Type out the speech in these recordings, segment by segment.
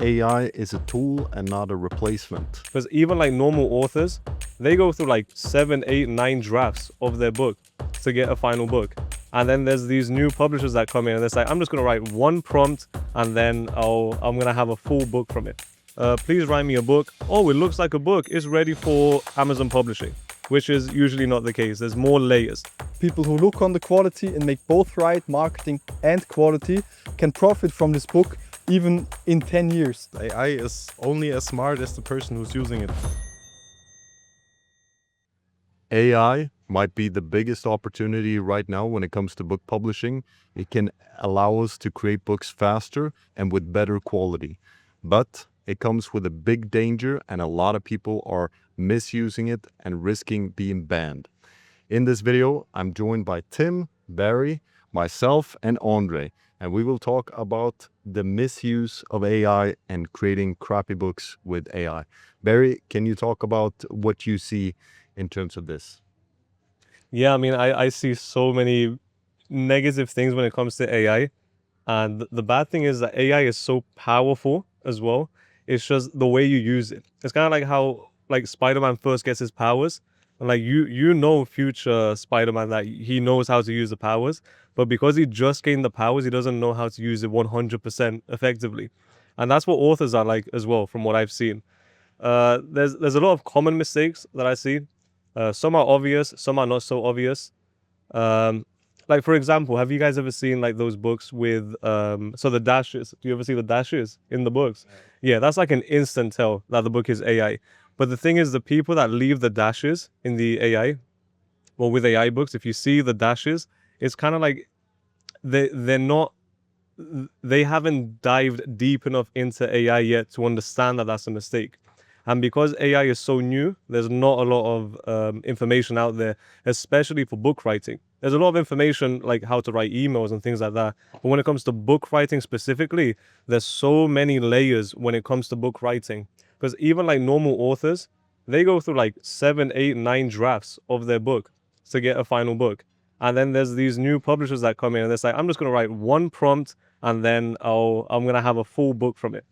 AI is a tool and not a replacement. Because even like normal authors, they go through like 7, 8, 9 drafts of their book to get a final book. And then there's these new publishers that come in and they're like, I'm just gonna write one prompt and then I'm gonna have a full book from it. Please write me a book. Oh, it looks like a book. It's ready for Amazon publishing, which is usually not the case. There's more layers. People who look on the quality and make both right, marketing and quality, can profit from this book even in 10 years. AI is only as smart as the person who's using it. AI might be the biggest opportunity right now when it comes to book publishing. It can allow us to create books faster and with better quality. But it comes with a big danger, and a lot of people are misusing it and risking being banned. In this video, I'm joined by Tim, Barry, myself, and Andre, and we will talk about the misuse of AI and creating crappy books with AI. Barry, can you talk about what you see in terms of this? Yeah, I mean, I see so many negative things when it comes to AI. And the bad thing is that AI is so powerful as well. It's just the way you use it. It's kind of like how like Spider-Man first gets his powers. And like you know future Spider-Man that he knows how to use the powers. But because he just gained the powers, he doesn't know how to use it 100% effectively. And that's what authors are like as well, from what I've seen. There's a lot of common mistakes that I see. Some are obvious, some are not so obvious. Like, for example, have you guys ever seen like those books with, so the dashes? Do you ever see the dashes in the books? Yeah, that's like an instant tell that the book is AI. But the thing is, the people that leave the dashes in the AI, well, with AI books, if you see the dashes, it's kind of like they haven't dived deep enough into AI yet to understand that that's a mistake. And because AI is so new, there's not a lot of information out there, especially for book writing. There's a lot of information like how to write emails and things like that. But when it comes to book writing specifically, there's so many layers when it comes to book writing. Because even like normal authors, they go through like 7, 8, 9 drafts of their book to get a final book. And then there's these new publishers that come in and they're like, I'm just going to write one prompt and then I'm going to have a full book from it.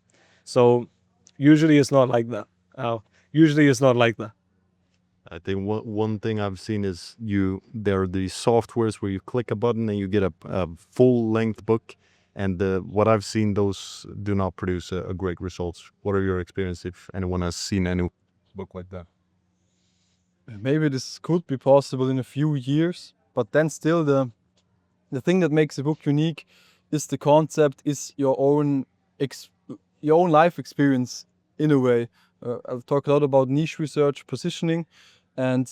So usually it's not like that. Usually it's not like that. I think one thing I've seen is there are these softwares where you click a button and you get a full-length book. And what I've seen, those do not produce a great results. What are your experience if anyone has seen any book like that? Maybe this could be possible in a few years, but then still the thing that makes a book unique is the concept, is your own life experience in a way. I'll talk a lot about niche research, positioning, and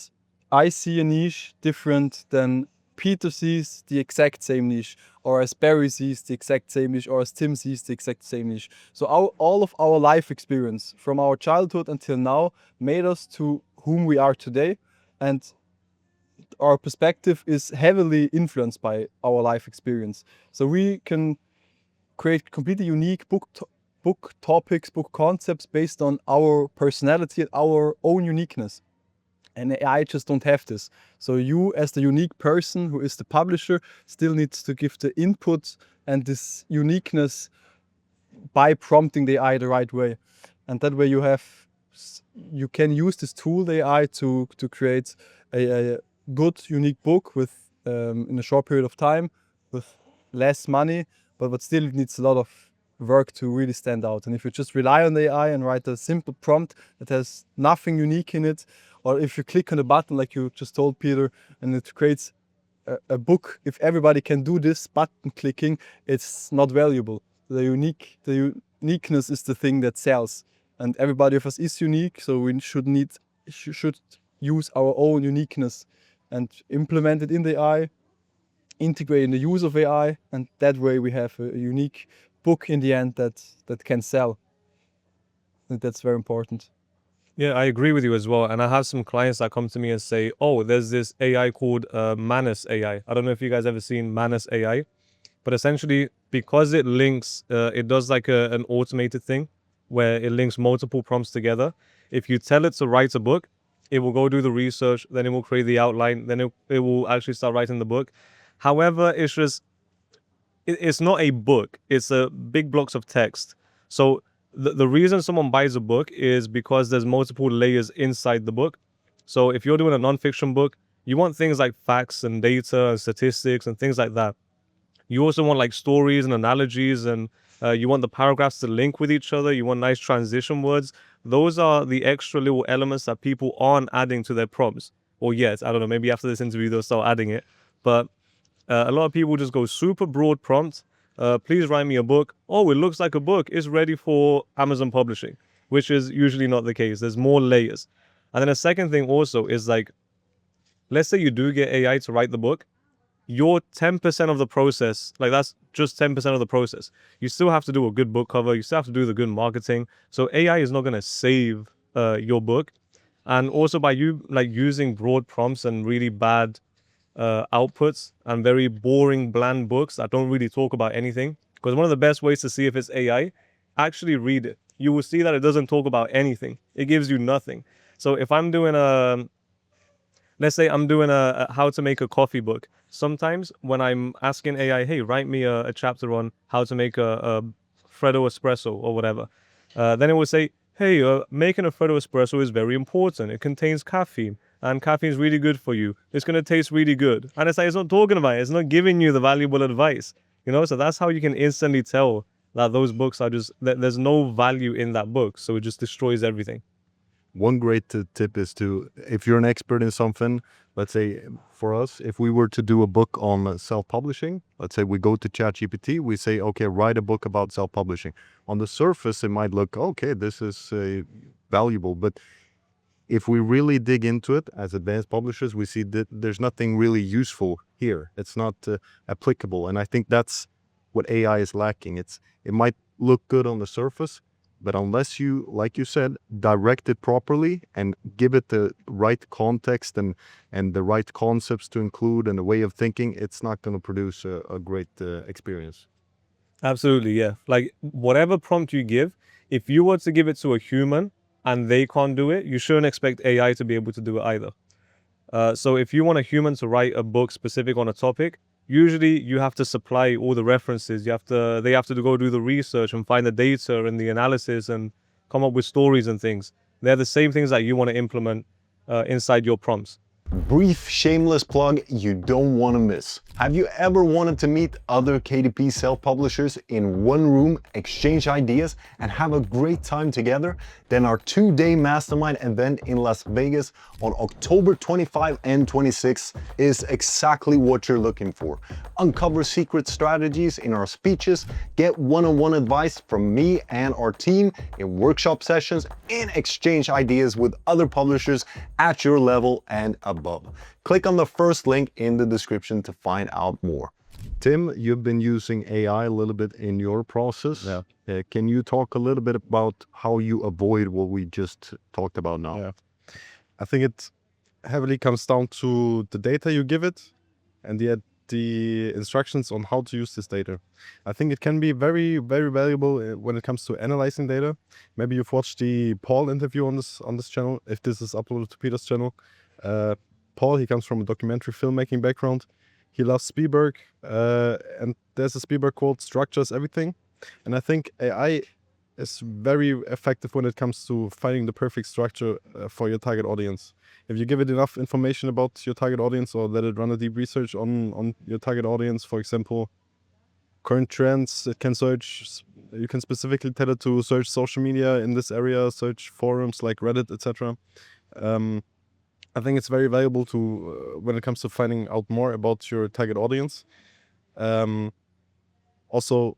I see a niche different than Peter sees the exact same niche, or as Barry sees the exact same niche, or as Tim sees the exact same niche. So all of our life experience from our childhood until now made us to whom we are today, and our perspective is heavily influenced by our life experience. So we can create completely unique book topics, book concepts based on our personality and our own uniqueness. And AI just don't have this. So you, as the unique person who is the publisher, still needs to give the input and this uniqueness by prompting the AI the right way. And that way you can use this tool, the AI, to create a good, unique book with in a short period of time with less money, but still it needs a lot of work to really stand out. And if you just rely on the AI and write a simple prompt that has nothing unique in it, or if you click on the button like you just told Peter and it creates a book, if everybody can do this button clicking, it's not valuable. The uniqueness is the thing that sells, and everybody of us is unique, so we should use our own uniqueness and implement it in the AI, integrate in the use of AI, and that way we have a unique book in the end that can sell. I think that's very important. Yeah, I agree with you as well. And I have some clients that come to me and say, oh, there's this AI called Manus AI. I don't know if you guys ever seen Manus AI, but essentially because it links, it does like an automated thing where it links multiple prompts together. If you tell it to write a book, it will go do the research, then it will create the outline, then it will actually start writing the book. However, it's not a book. It's a big blocks of text. So the reason someone buys a book is because there's multiple layers inside the book. So if you're doing a nonfiction book, you want things like facts and data and statistics and things like that. You also want like stories and analogies, and you want the paragraphs to link with each other. You want nice transition words. Those are the extra little elements that people aren't adding to their prompts. Or yet, I don't know, maybe after this interview they'll start adding it. But a lot of people just go super broad prompt. Please write me a book. Oh, it looks like a book. It's ready for Amazon publishing, which is usually not the case. There's more layers. And then a second thing also is like, let's say you do get AI to write the book. Your 10% of the process, like that's just 10% of the process. You still have to do a good book cover. You still have to do the good marketing. So AI is not going to save your book. And also by you like using broad prompts and really bad outputs and very boring, bland books that don't really talk about anything. Because one of the best ways to see if it's AI, actually read it. You will see that it doesn't talk about anything. It gives you nothing. So if I'm doing let's say I'm doing a how to make a coffee book. Sometimes when I'm asking AI, hey, write me a chapter on how to make a Freddo espresso or whatever, then it will say, hey, making a Freddo espresso is very important. It contains caffeine, and caffeine is really good for you. It's going to taste really good. And it's like, it's not talking about it. It's not giving you the valuable advice, you know? So that's how you can instantly tell that those books are just, there's no value in that book. So it just destroys everything. One great tip is to, if you're an expert in something, let's say for us, if we were to do a book on self-publishing, let's say we go to ChatGPT, we say, okay, write a book about self-publishing. On the surface, it might look, okay, this is valuable. But if we really dig into it as advanced publishers, we see that there's nothing really useful here. It's not applicable. And I think that's what AI is lacking. It might look good on the surface, but unless you, like you said, direct it properly and give it the right context and the right concepts to include and a way of thinking, it's not going to produce a great experience. Absolutely, yeah. Like whatever prompt you give, if you were to give it to a human and they can't do it, you shouldn't expect AI to be able to do it either. So if you want a human to write a book specific on a topic, usually you have to supply all the references. They have to go do the research and find the data and the analysis and come up with stories and things. They're the same things that you want to implement inside your prompts. Brief shameless plug you don't want to miss. Have you ever wanted to meet other KDP self-publishers in one room, exchange ideas, and have a great time together? Then our 2-day Mastermind event in Las Vegas on October 25 and 26 is exactly what you're looking for. Uncover secret strategies in our speeches, get one-on-one advice from me and our team in workshop sessions, and exchange ideas with other publishers at your level and above. Click on the first link in the description to find out more. Tim, you've been using AI a little bit in your process. Yeah. Can you talk a little bit about how you avoid what we just talked about now? Yeah. I think it heavily comes down to the data you give it and the instructions on how to use this data. I think it can be very, very valuable when it comes to analyzing data. Maybe you've watched the Paul interview on this channel, if this is uploaded to Peter's channel. Paul, he comes from a documentary filmmaking background. He loves Spielberg, and there's a Spielberg quote, "Structure is everything." And I think AI is very effective when it comes to finding the perfect structure for your target audience. If you give it enough information about your target audience or let it run a deep research on your target audience, for example, current trends, it can search, you can specifically tell it to search social media in this area, search forums like Reddit, etc. I think it's very valuable to when it comes to finding out more about your target audience. Also,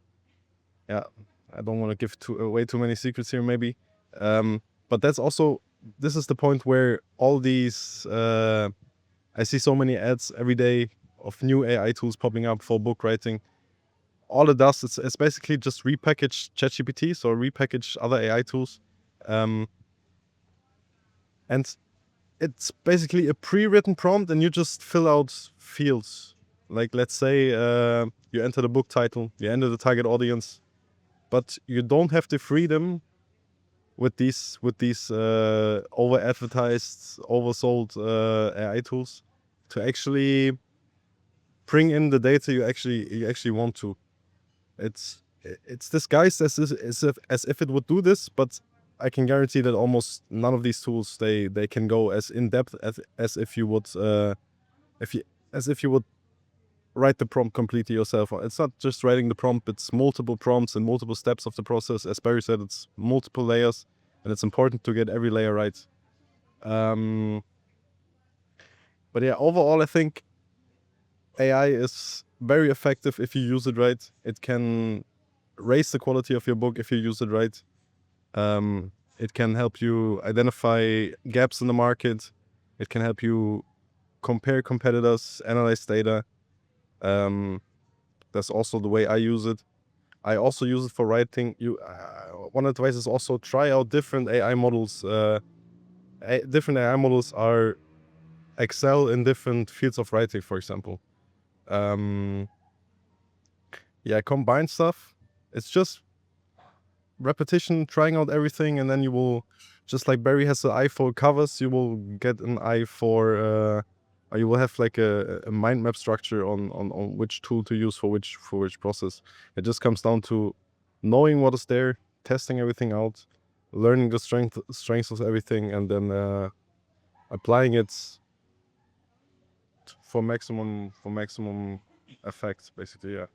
yeah, I don't want to give away too many secrets here, maybe. But that's also, this is the point where all these, I see so many ads every day of new AI tools popping up for book writing. All it does is it's basically just repackage ChatGPT, so repackage other AI tools. And it's basically a pre-written prompt and you just fill out fields. Like let's say you enter the book title, you enter the target audience, but you don't have the freedom with these over-advertised, oversold AI tools to actually bring in the data you actually want to. it's disguised as if it would do this, but I can guarantee that almost none of these tools they can go as in depth as if you would write the prompt completely yourself. It's not just writing the prompt, it's multiple prompts and multiple steps of the process. As Barry said, it's multiple layers, and it's important to get every layer right. But yeah, overall, I think AI is very effective if you use it right. It can raise the quality of your book if you use it right. It can help you identify gaps in the market. It can help you compare competitors, analyze data. That's also the way I use it. I also use it for writing. One advice is also try out different AI models. Different AI models are excel in different fields of writing, for example. Yeah, combine stuff. It's just repetition, trying out everything, and then you will, just like Barry has an eye for covers, you will get an eye for, or you will have like a mind map structure on which tool to use for which process. It just comes down to knowing what is there, testing everything out, learning the strengths of everything, and then applying it for maximum effect, basically. Yeah.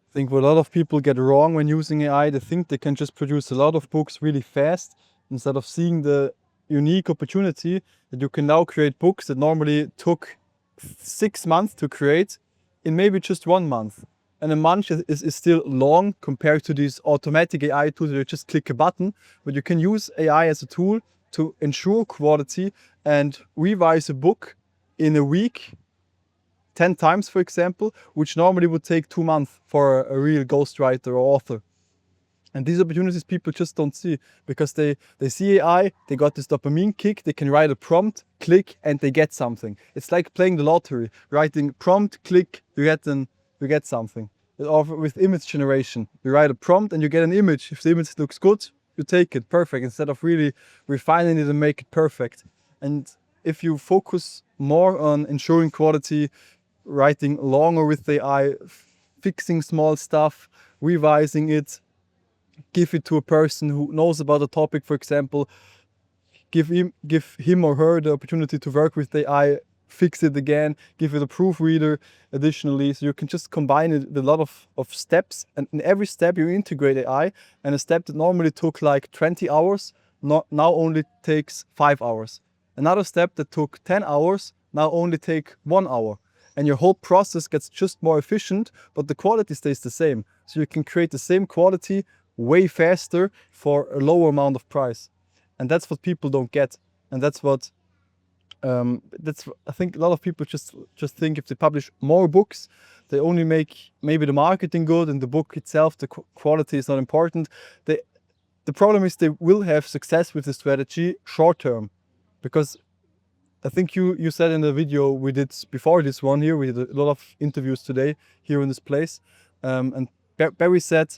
I think what a lot of people get wrong when using AI, they think they can just produce a lot of books really fast instead of seeing the unique opportunity that you can now create books that normally took 6 months to create in maybe just 1 month. And a month is still long compared to these automatic AI tools where you just click a button, but you can use AI as a tool to ensure quality and revise a book in a week 10 times, for example, which normally would take 2 months for a real ghostwriter or author. And these opportunities people just don't see because they see AI, they got this dopamine kick, they can write a prompt, click, and they get something. It's like playing the lottery, writing prompt, click, you get something. Or with image generation, you write a prompt and you get an image. If the image looks good, you take it, perfect, instead of really refining it and make it perfect. And if you focus more on ensuring quality, writing longer with AI, fixing small stuff, revising it, give it to a person who knows about the topic, for example, give him or her the opportunity to work with AI, fix it again, give it a proofreader additionally, so you can just combine it with a lot of steps, and in every step you integrate AI, and a step that normally took like 20 hours now only takes 5 hours. Another step that took 10 hours now only take 1 hour. And your whole process gets just more efficient, but the quality stays the same. So you can create the same quality way faster for a lower amount of price. And that's what people don't get. And that's what, I think a lot of people just think if they publish more books, they only make maybe the marketing good and the book itself, the quality is not important. The problem is they will have success with the strategy short term, because I think you said in the video we did before this one here, we did a lot of interviews today here in this place, and Barry said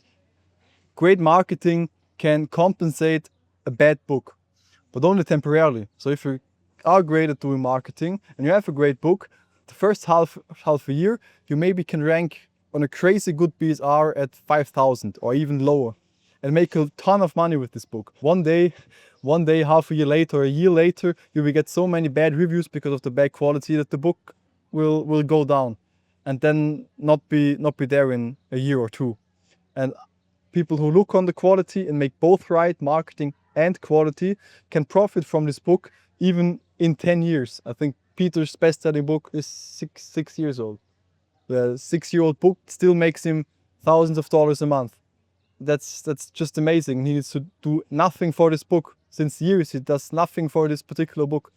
great marketing can compensate a bad book, but only temporarily. So if you are great at doing marketing and you have a great book, the first half a year you maybe can rank on a crazy good BSR at 5,000 or even lower and make a ton of money with this book. One day, half a year later, or a year later, you will get so many bad reviews because of the bad quality that the book will go down, and then not be there in a year or two. And people who look on the quality and make both right, marketing and quality, can profit from this book even in 10 years. I think Peter's best-selling book is six years old. The 6-year-old book still makes him thousands of dollars a month. That's just amazing. He needs to do nothing for this book. Since years he does nothing for this particular book.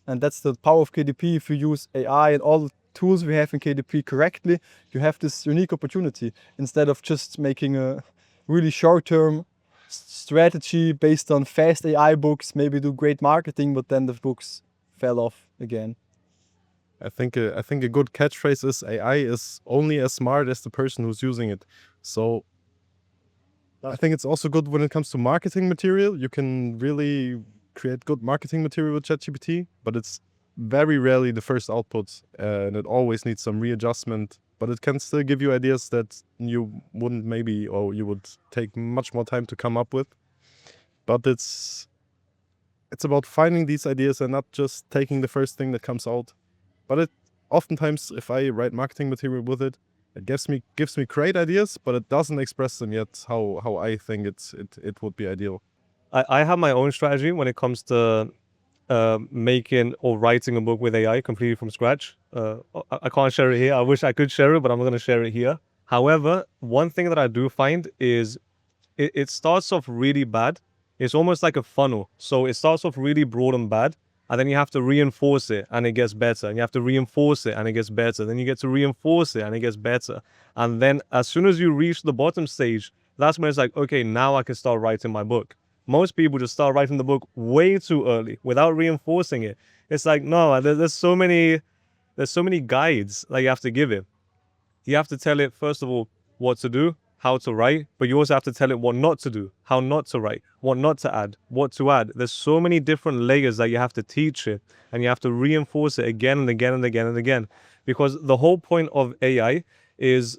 And that's the power of KDP. If you use AI and all the tools we have in KDP correctly, you have this unique opportunity instead of just making a really short-term strategy based on fast AI books, maybe do great marketing, but then the books fell off again. I think a good catchphrase is AI is only as smart as the person who's using it. So I think it's also good when it comes to marketing material. You can really create good marketing material with ChatGPT, but it's very rarely the first output, and it always needs some readjustment but it can still give you ideas that you wouldn't maybe, or you would take much more time to come up with. But it's about finding these ideas and not just taking the first thing that comes out. But it oftentimes, if I write marketing material with it, it gives me great ideas, but it doesn't express them yet how I think it would be ideal. I have my own strategy when it comes to making or writing a book with AI completely from scratch. I can't share it here. I wish I could share it, but I'm not going to share it here. However, one thing that I do find is it starts off really bad. It's almost like a funnel. So it starts off really broad and bad, and then you have to reinforce it and it gets better. And you have to reinforce it and it gets better. Then you get to reinforce it and it gets better. And then as soon as you reach the bottom stage, that's when it's like, okay, now I can start writing my book. Most people just start writing the book way too early without reinforcing it. It's like, no, there's so many guides that you have to give it. You have to tell it, first of all, what to do, how to write, but you also have to tell it what not to do, how not to write, what not to add, what to add. There's so many different layers that you have to teach it, and you have to reinforce it again and again and again and again. Because the whole point of AI is,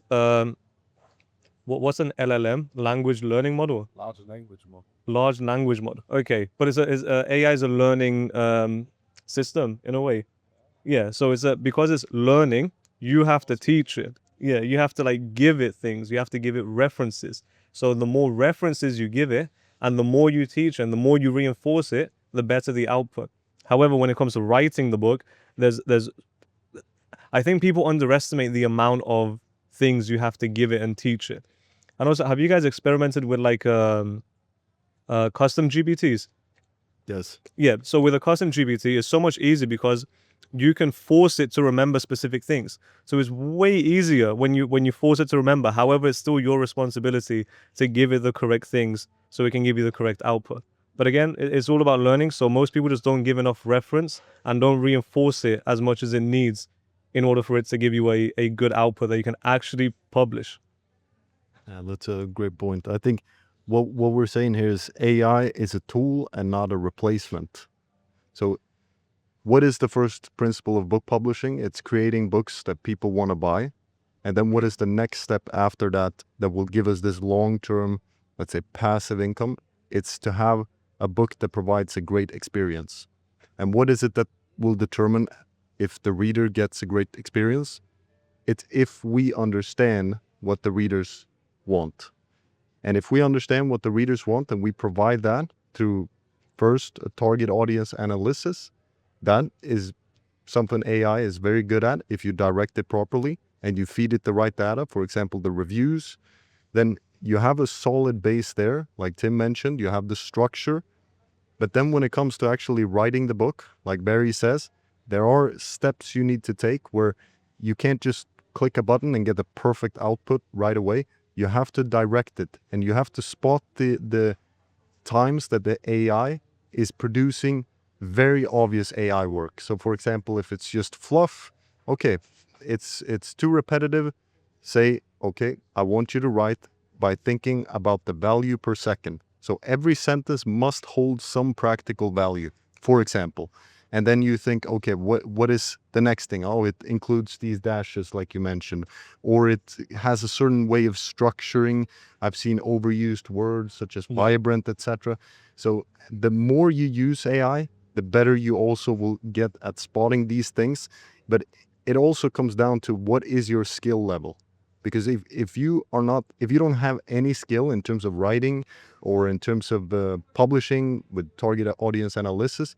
what's an LLM? Language learning model? Large language model. Large language model. Okay, but AI is a learning system in a way. Yeah, so because it's learning, you have to teach it. Yeah, you have to like give it things. You have to give it references. So the more references you give it, and the more you teach and the more you reinforce it, the better the output. However, when it comes to writing the book, I think people underestimate the amount of things you have to give it and teach it. And also, have you guys experimented with like custom GPTs? Yes. Yeah, so with a custom GPT, it's so much easier because you can force it to remember specific things. So it's way easier when you force it to remember. However, it's still your responsibility to give it the correct things so it can give you the correct output. But again, it's all about learning. So most people just don't give enough reference and don't reinforce it as much as it needs in order for it to give you a good output that you can actually publish. Yeah, that's a great point. I think what we're saying here is AI is a tool and not a replacement. So what is the first principle of book publishing? It's creating books that people want to buy. And then what is the next step after that will give us this long-term, let's say, passive income? It's to have a book that provides a great experience. And what is it that will determine if the reader gets a great experience? It's if we understand what the readers want. And if we understand what the readers want and we provide that through first a target audience analysis, that is something AI is very good at. If you direct it properly and you feed it the right data, for example, the reviews, then you have a solid base there. Like Tim mentioned, you have the structure. But then when it comes to actually writing the book, like Barry says, there are steps you need to take where you can't just click a button and get the perfect output right away. You have to direct it and you have to spot the times that the AI is producing very obvious AI work. So for example, if it's just fluff, okay, it's too repetitive, say, okay, I want you to write by thinking about the value per second. So every sentence must hold some practical value, for example. And then you think, okay, what is the next thing? Oh, it includes these dashes like you mentioned, or it has a certain way of structuring. I've seen overused words such as vibrant, etc. So the more you use AI, the better you also will get at spotting these things. But it also comes down to what is your skill level. Because if you don't have any skill in terms of writing or in terms of publishing with target audience analysis,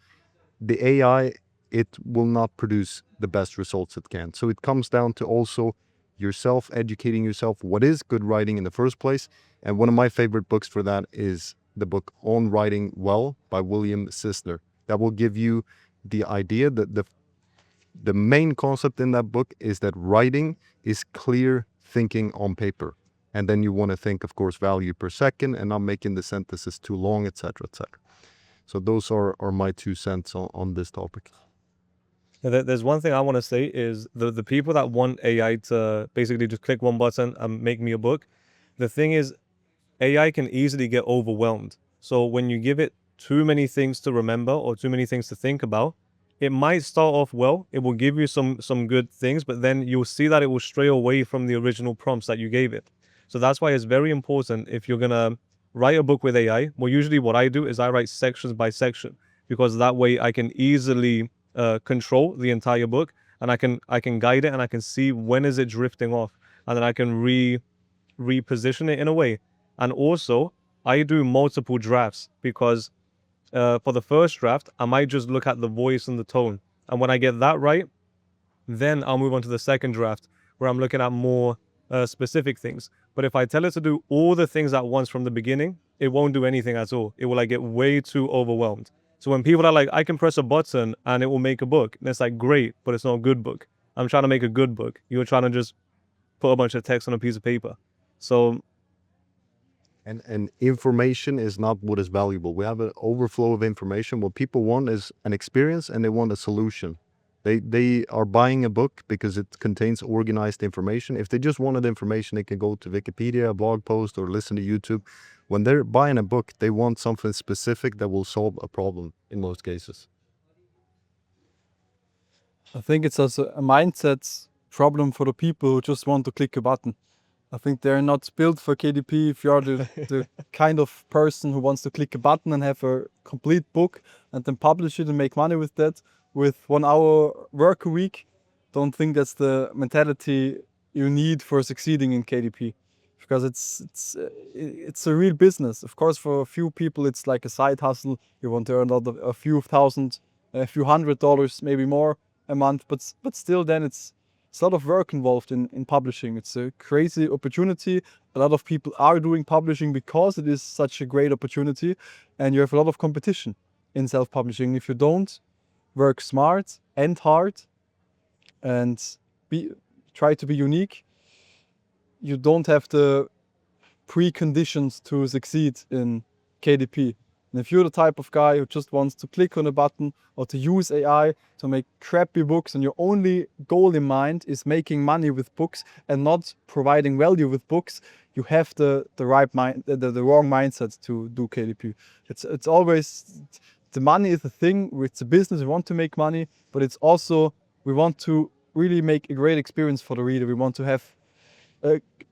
the AI, it will not produce the best results it can. So it comes down to also yourself, educating yourself, what is good writing in the first place. And one of my favorite books for that is the book On Writing Well by William Sisler. That will give you the idea that the main concept in that book is that writing is clear thinking on paper. And then you want to think, of course, value per second and not making the sentences too long, etc., etc. So those are my 2 cents on this topic. There's one thing I want to say is the people that want AI to basically just click one button and make me a book, the thing is AI can easily get overwhelmed. So when you give it too many things to remember or too many things to think about, it might start off well. It will give you some good things, but then you'll see that it will stray away from the original prompts that you gave it. So that's why it's very important if you're gonna write a book with AI. Well, usually what I do is I write sections by section, because that way I can easily control the entire book, and I can guide it, and I can see when is it drifting off, and then I can reposition it in a way. And also I do multiple drafts, because for the first draft, I might just look at the voice and the tone. And when I get that right, then I'll move on to the second draft, where I'm looking at more specific things. But if I tell it to do all the things at once from the beginning, it won't do anything at all. It will like get way too overwhelmed. So when people are like, I can press a button and it will make a book, and it's like, great, but it's not a good book. I'm trying to make a good book. You're trying to just put a bunch of text on a piece of paper. So And information is not what is valuable. We have an overflow of information. What people want is an experience, and they want a solution. They are buying a book because it contains organized information. If they just wanted information, they can go to Wikipedia, a blog post, or listen to YouTube. When they're buying a book, they want something specific that will solve a problem in most cases. I think it's also a mindset problem for the people who just want to click a button. I think they're not built for KDP. If you're the kind of person who wants to click a button and have a complete book and then publish it and make money with that, with 1 hour work a week, don't think that's the mentality you need for succeeding in KDP. Because it's a real business. Of course, for a few people, it's like a side hustle. You want to earn a few thousand, a few $100, maybe more a month. But still, then it's a lot of work involved in publishing. It's a crazy opportunity. A lot of people are doing publishing because it is such a great opportunity, and you have a lot of competition in self-publishing. If you don't work smart and hard and try to be unique, you don't have the preconditions to succeed in KDP. And if you're the type of guy who just wants to click on a button or to use AI to make crappy books, and your only goal in mind is making money with books and not providing value with books, you have the wrong mindset to do KDP. It's always, the money is the thing. It's a business. We want to make money, but it's also, we want to really make a great experience for the reader. We want to have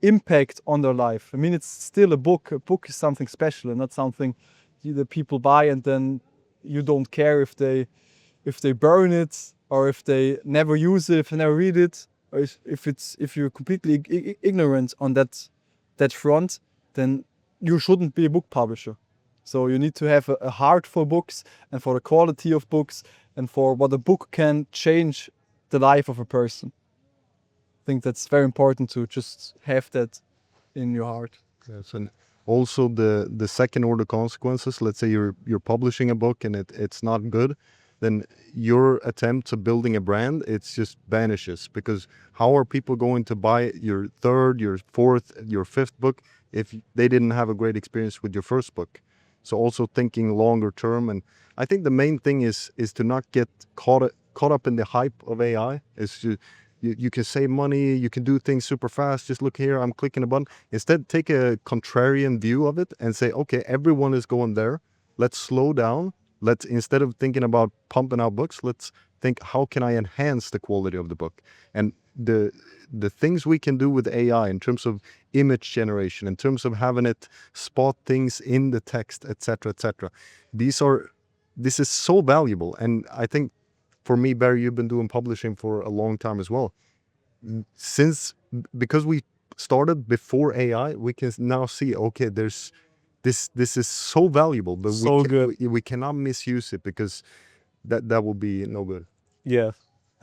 impact on their life. I mean, it's still a book. A book is something special and not something that people buy and then you don't care if they burn it or if they never use it, if they never read it, or if you're completely ignorant on that front, then you shouldn't be a book publisher. So you need to have a heart for books and for the quality of books and for what a book can change the life of a person. I think that's very important to just have that in your heart. Yes, and also the second order consequences. Let's say you're publishing a book and it's not good, then your attempt to building a brand, it's just vanishes, because how are people going to buy your third, your fourth, your fifth book if they didn't have a great experience with your first book? So also thinking longer term, and I think the main thing is to not get caught up in the hype of AI. Is to you can save money, you can do things super fast. Just look here, I'm clicking a button. Instead, take a contrarian view of it and say, okay, everyone is going there. Let's slow down. Let's, instead of thinking about pumping out books, let's think, how can I enhance the quality of the book? And the things we can do with AI in terms of image generation, in terms of having it spot things in the text, etc., etc. This is so valuable. And I think for me, Barry, you've been doing publishing for a long time as well. Because we started before AI, we can now see, okay, this is so valuable, but we cannot misuse it, because that will be no good. Yeah.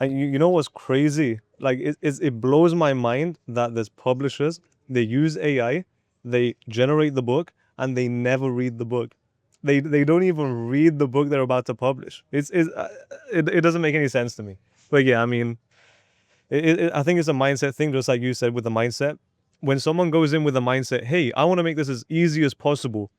And you know what's crazy? Like it blows my mind that there's publishers, they use AI, they generate the book, and they never read the book. They don't even read the book they're about to publish. It doesn't make any sense to me. But yeah, I mean, I think it's a mindset thing, just like you said with the mindset. When someone goes in with a mindset, hey, I want to make this as easy as possible,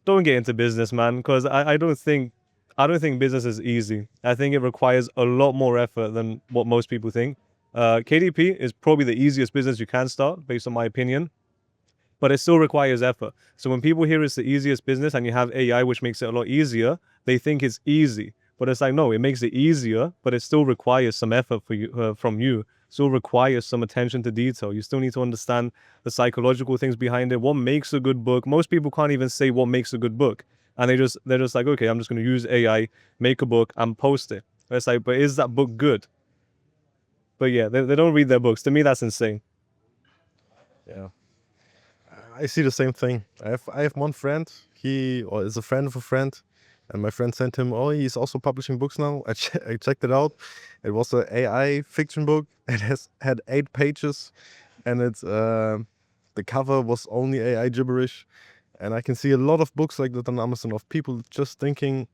don't get into business, man, because I don't think business is easy. I think it requires a lot more effort than what most people think. KDP is probably the easiest business you can start, based on my opinion, but it still requires effort. So when people hear it's the easiest business and you have AI, which makes it a lot easier, they think it's easy. But it's like, no, it makes it easier, but it still requires some effort for you, from you. Still requires some attention to detail. You still need to understand the psychological things behind it. What makes a good book? Most people can't even say what makes a good book. And they're just like, okay, I'm just going to use AI, make a book and post it. It's like, but is that book good? But yeah, they don't read their books. To me, that's insane. Yeah, I see the same thing. I have one friend. He is a friend of a friend, and my friend sent him. Oh, he's also publishing books now. I checked it out. It was an AI fiction book. It had 8 pages, and it's the cover was only AI gibberish. And I can see a lot of books like that on Amazon of people just thinking,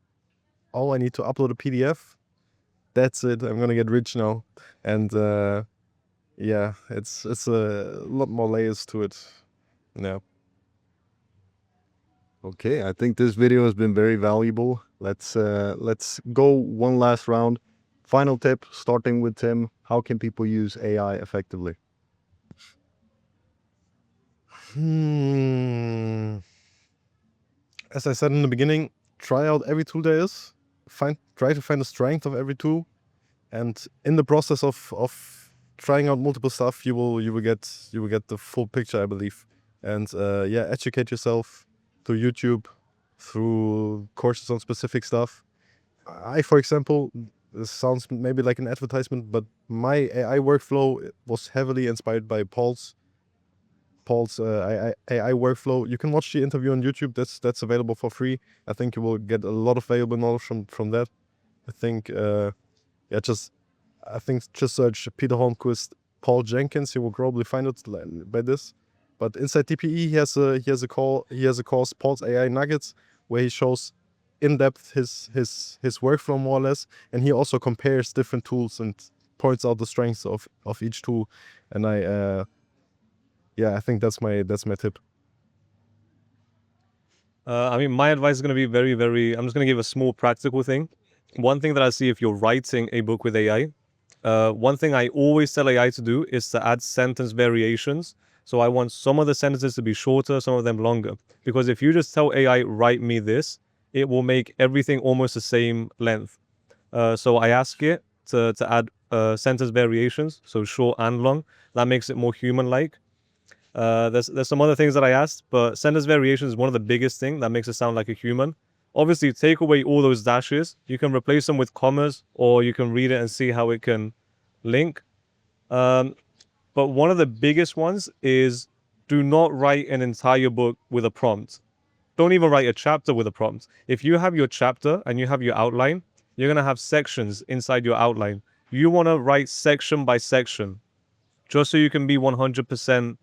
oh, I need to upload a PDF. That's it. I'm gonna get rich now. And yeah, it's a lot more layers to it. Yeah. Okay, I think this video has been very valuable. Let's go one last round. Final tip, starting with Tim. How can people use AI effectively? As I said in the beginning, try out every tool there is. Try to find the strength of every tool, and in the process of trying out multiple stuff, you will get the full picture, I believe. And yeah, educate yourself through YouTube, through courses on specific stuff. For example, this sounds maybe like an advertisement, but my AI workflow was heavily inspired by Paul's AI workflow. You can watch the interview on YouTube. That's available for free. I think you will get a lot of valuable knowledge from that. I think yeah, just search Peter Holmquist, Paul Jenkins. You will probably find it by this. But inside TPE, he has a course, Paul's AI Nuggets, where he shows in depth his workflow more or less, and he also compares different tools and points out the strengths of each tool. And yeah, I think that's my tip. I mean, my advice is going to be very, very, I'm just going to give a small practical thing. One thing that I see if you're writing a book with AI, one thing I always tell AI to do is to add sentence variations. So I want some of the sentences to be shorter, some of them longer. Because if you just tell AI, write me this, it will make everything almost the same length. So I ask it to add sentence variations, so short and long. That makes it more human-like. There's some other things that I asked, but sentence variation is one of the biggest things that makes it sound like a human. Obviously, take away all those dashes. You can replace them with commas, or you can read it and see how it can link. But one of the biggest ones is do not write an entire book with a prompt. Don't even write a chapter with a prompt. If you have your chapter and you have your outline, you're going to have sections inside your outline. You want to write section by section, just so you can be 100%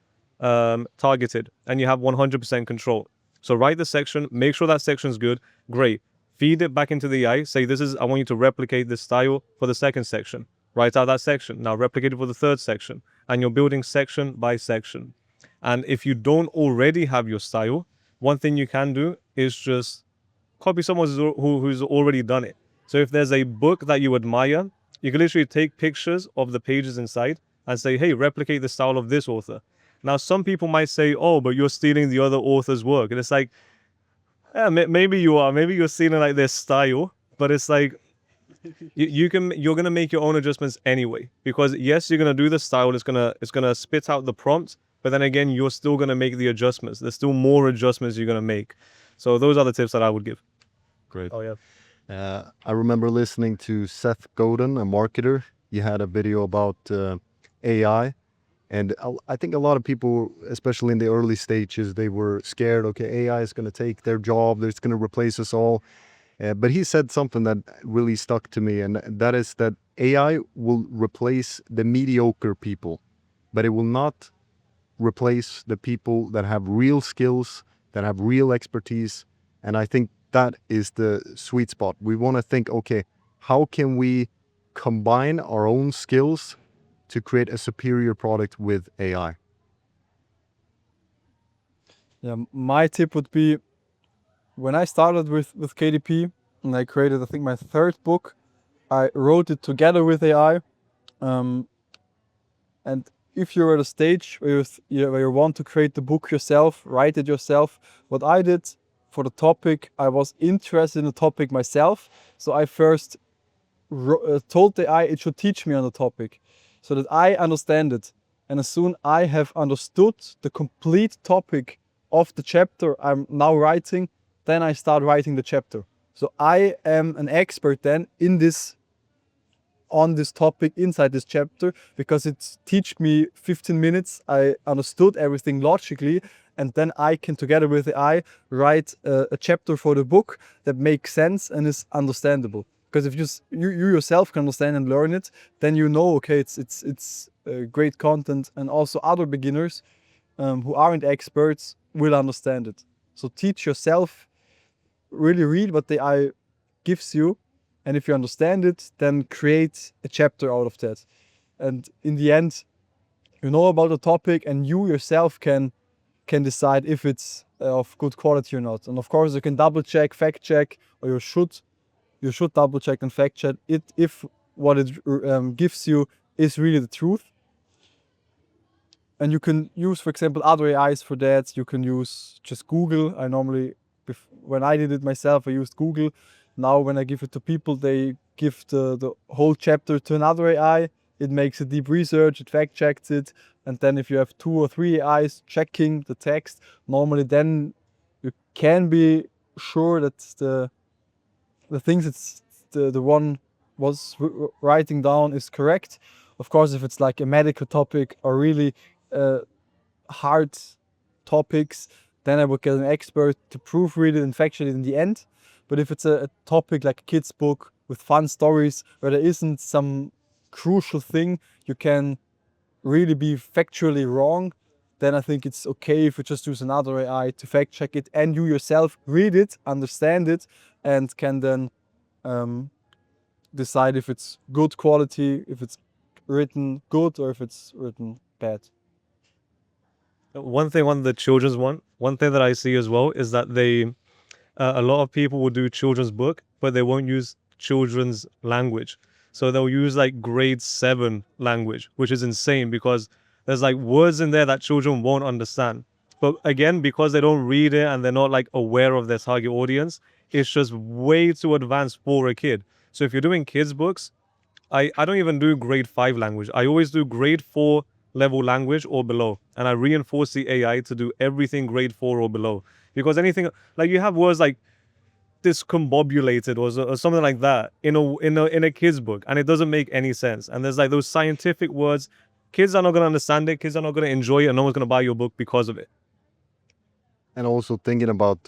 targeted and you have 100% control. So write the section, make sure that section's good, great. Feed it back into the AI, say I want you to replicate this style for the second section. Write out that section, now replicate it for the third section. And you're building section by section. And if you don't already have your style, one thing you can do is just copy someone who's already done it. So if there's a book that you admire, you can literally take pictures of the pages inside and say, hey, replicate the style of this author. Now, some people might say, oh, but you're stealing the other author's work. And it's like, yeah, maybe you are. Maybe you're stealing like their style. But it's like, you're going to make your own adjustments anyway. Because yes, you're going to do the style. It's going to spit out the prompt. But then again, you're still going to make the adjustments. There's still more adjustments you're going to make. So those are the tips that I would give. Great. Oh, yeah. I remember listening to Seth Godin, a marketer. He had a video about AI. And I think a lot of people, especially in the early stages, they were scared, okay, AI is going to take their job, it's going to replace us all. But he said something that really stuck to me, and that is that AI will replace the mediocre people, but it will not replace the people that have real skills, that have real expertise. And I think that is the sweet spot. We want to think, okay, how can we combine our own skills to create a superior product with AI? Yeah, my tip would be, when I started with KDP and I created, I think, my third book, I wrote it together with AI. And if you're at a stage where you want to create the book yourself, write it yourself, what I did, for the topic, I was interested in the topic myself. So I first told the AI it should teach me on the topic so that I understand it. And as soon I have understood the complete topic of the chapter I'm now writing, then I start writing the chapter. So I am an expert then on this topic inside this chapter, because it teach me 15 minutes. I understood everything logically, and then I can, together with the AI, write a chapter for the book that makes sense and is understandable. Because if you yourself can understand and learn it, then you know, okay, it's great content, and also other beginners who aren't experts will understand it. So teach yourself, really read what the AI gives you, and if you understand it, then create a chapter out of that. And in the end, you know about the topic, and you yourself can decide if it's of good quality or not. And of course, you can double check, fact check, or you should double check and fact check it if what it gives you is really the truth. And you can use, for example, other AIs for that. You can use just Google. I normally, when I did it myself, I used Google. Now when I give it to people, they give the whole chapter to another AI. It makes a deep research, it fact checks it. And then if you have 2 or 3 AIs checking the text, normally then you can be sure that the things it's the one was writing down is correct. Of course, if it's like a medical topic or really hard topics, then I would get an expert to proofread it and fact check it in the end. But if it's a topic like a kid's book with fun stories where there isn't some crucial thing you can really be factually wrong, then I think it's okay if you just use another AI to fact check it, and you yourself read it, understand it, and can then decide if it's good quality, if it's written good, or if it's written bad. One thing on the children's one thing that I see as well is that a lot of people will do children's book, but they won't use children's language. So they'll use like grade 7 language, which is insane because there's like words in there that children won't understand. But again, because they don't read it and they're not like aware of their target audience, it's just way too advanced for a kid. So if you're doing kids books, I don't even do grade 5 language. I always do grade 4 level language or below. And I reinforce the AI to do everything grade 4 or below. Because anything, like you have words like discombobulated or something like that in a kid's book, and it doesn't make any sense. And there's like those scientific words. Kids are not going to understand it. Kids are not going to enjoy it. And no one's going to buy your book because of it. And also thinking about,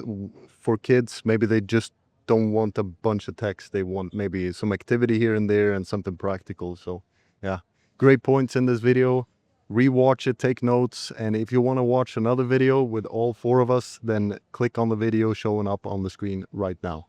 for kids, maybe they just don't want a bunch of text. They want maybe some activity here and there and something practical. So yeah, great points in this video. Rewatch it, take notes, and if you want to watch another video with all 4 of us, then click on the video showing up on the screen right now.